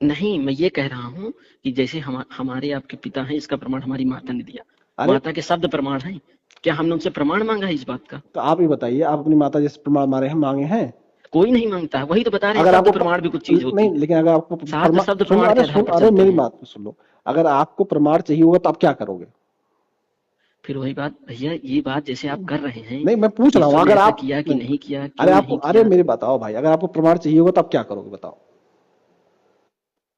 नहीं, मैं ये कह रहा हूँ कि जैसे हमारे आपके पिता हैं, इसका प्रमाण हमारी माता ने दिया। अरे माता के शब्द प्रमाण हैं। क्या हमने उनसे प्रमाण मांगा है इस बात का? तो आप ही बताइए, आप अपनी माता जैसे प्रमाण मारे हैं, मांगे हैं? कोई नहीं मांगता है, वही तो बता रहे हैं, अगर शब्द आपको प्रमाण भी कुछ चीज होती नहीं, है। लेकिन अगर आपको शास्त्र शब्द सुन, प्रमाण के आधार पर अरे चलते मेरी हैं। बात तो सुन लो। अगर आपको प्रमाण चाहिए होगा तो आप क्या करोगे? फिर वही बात भैया, ये बात जैसे आप कर रहे हैं, नहीं, मैं पूछ रहा हूँ, ईश्वर ने अगर ऐसा आप किया कि नहीं, नहीं किया, अरे क्यों आपको, नहीं अरे किया? मेरे बताओ भाई, अगर आपको प्रमाण चाहिए होगा तो आप क्या करोगे, बताओ?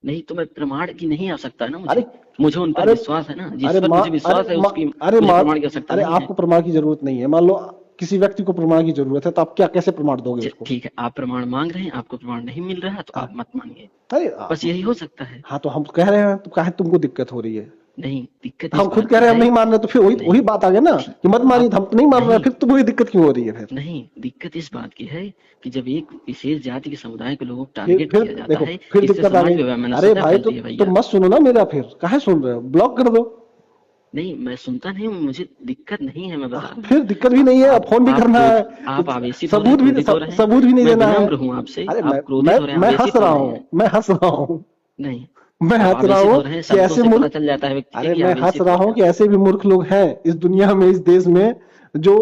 नहीं तो मैं प्रमाण की नहीं आवश्यकता है ना अरे मुझे। मुझे उन पर अरे विश्वास है ना, जिस अरे पर माँ, मुझे विश्वास है उसकी अरे मुझे माँ, प्रमाण की आवश्यकता अरे नहीं है। आपको प्रमाण की जरूरत नहीं है, मान लो किसी व्यक्ति को प्रमाण की जरूरत है, तो आप क्या, कैसे प्रमाण दोगे उसको? ठीक है, आप प्रमाण मांग रहे हैं, आपको प्रमाण नहीं मिल रहा है, तो हाँ, आप मत मानिए। अरे बस यही हो सकता है। हाँ, तो हम कह रहे हैं, तो काहे तुमको दिक्कत हो रही है? नहीं, दिक्कत हम इस खुद बात कह की रहे हैं हम है। नहीं मान रहे, तो फिर वही नहीं, वही बात आ गया ना ठीक, कि मत मानिए, तो आप हम तो नहीं मान रहे हैं, नहीं फिर तुम्हें दिक्कत क्यों हो रही है फिर? नहीं, दिक्कत इस बात की है कि जब एक विशेष जाति के समुदाय के लोगों को फिर टारगेट फिर किया जाता देखो, है, फिर इससे दिक्कत आ समाज गई। में अरे वैमनस्यता भाई, फैलती है तो भैया। मत सुनो ना मेरा, फिर काहे सुन रहे हो? ब्लॉक कर दो। नहीं, मैं सुनता नहीं हूँ, मुझे दिक्कत नहीं है, मैं बता रहा हूँ। फिर दिक्कत भी नहीं है, फोन भी आप करना क्रोध, है, आप आवेशित हो रहे हैं, सबूत भी क्रोधित हो रहे हैं। सबूत भी नहीं मैं देना है। विनम्र हूँ आपसे, अरे आप क्रोधित हो रहे हैं, मैं हंस आवेशित हो रहा रहे हूँ, हैं। मैं हंस रहा हूँ, नहीं, मैं आप हंस रहा आवेशित हूँ हो रहे हैं, कि शब्दों ऐसे से पता मूर्ख, चल जाता है व्यक्ति अरे कि मैं हंस आवेशित रहा हो हूँ गया। कि ऐसे भी मूर्ख लोग हैं इस दुनिया में, इस देश में, जो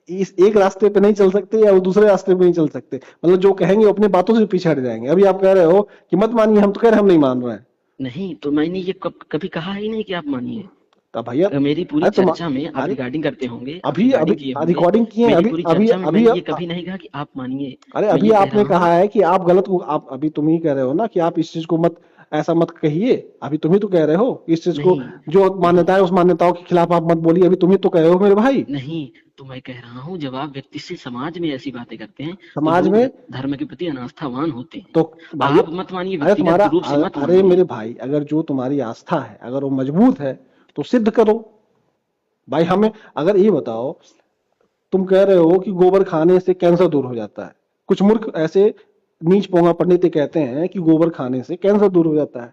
इस एक रास्ते पे नहीं चल सकते या वो दूसरे रास्ते पे नहीं चल सकते, मतलब जो कहेंगे वो अपने बातों से पीछे हट जाएंगे। अभी आप कह रहे हो कि मत मानिए, हम तो कह रहे हैं हम नहीं मान रहे हैं। नहीं, तो मैंने ये कभी कहा ही नहीं कि आप मानिए। तो भैया, मेरी पूरी अरे तुम, चर्चा में आप अरे रिकॉर्डिंग करते होंगे, आप अभी अभी रिकॉर्डिंग किए होंगे। रिकॉर्डिंग किए हैं, मेरी अभी पूरी अभी चर्चा में अभी मैंने ये कभी नहीं कहा कि आप मानिए। अरे मैं अभी ये कह आपने रहा हूँ। कहा है कि आप गलत को, आप अभी तुम ही कह रहे हो ना कि आप इस चीज को मत, ऐसा मत कहिए। अभी तुम ही तो कह रहे हो इस चीज को, नहीं, जो नहीं, मान्यता है उस मान्यताओं के खिलाफ आप मत बोलिए, अभी तुम ही तो कह रहे हो मेरे भाई। नहीं, तो मैं कह रहा हूँ, जब आप व्यक्ति से समाज में ऐसी बातें करते हैं, तो समाज लोग में धर्म के प्रति अनास्थावान होते हैं। तो भाई, आप मत मानिए, अरे व्यक्तिगत तुम्हारा, रूप से मत अरे मानिए। मेरे भाई, अगर जो तुम्हारी आस्था है अगर वो मजबूत है तो सिद्ध करो। भाई हमें, अगर ये बताओ, तुम कह रहे हो कि गोबर खाने से कैंसर दूर हो जाता है, कुछ मूर्ख ऐसे नीच पोंगा पंडित ये कहते हैं कि गोबर खाने से कैंसर दूर हो जाता है।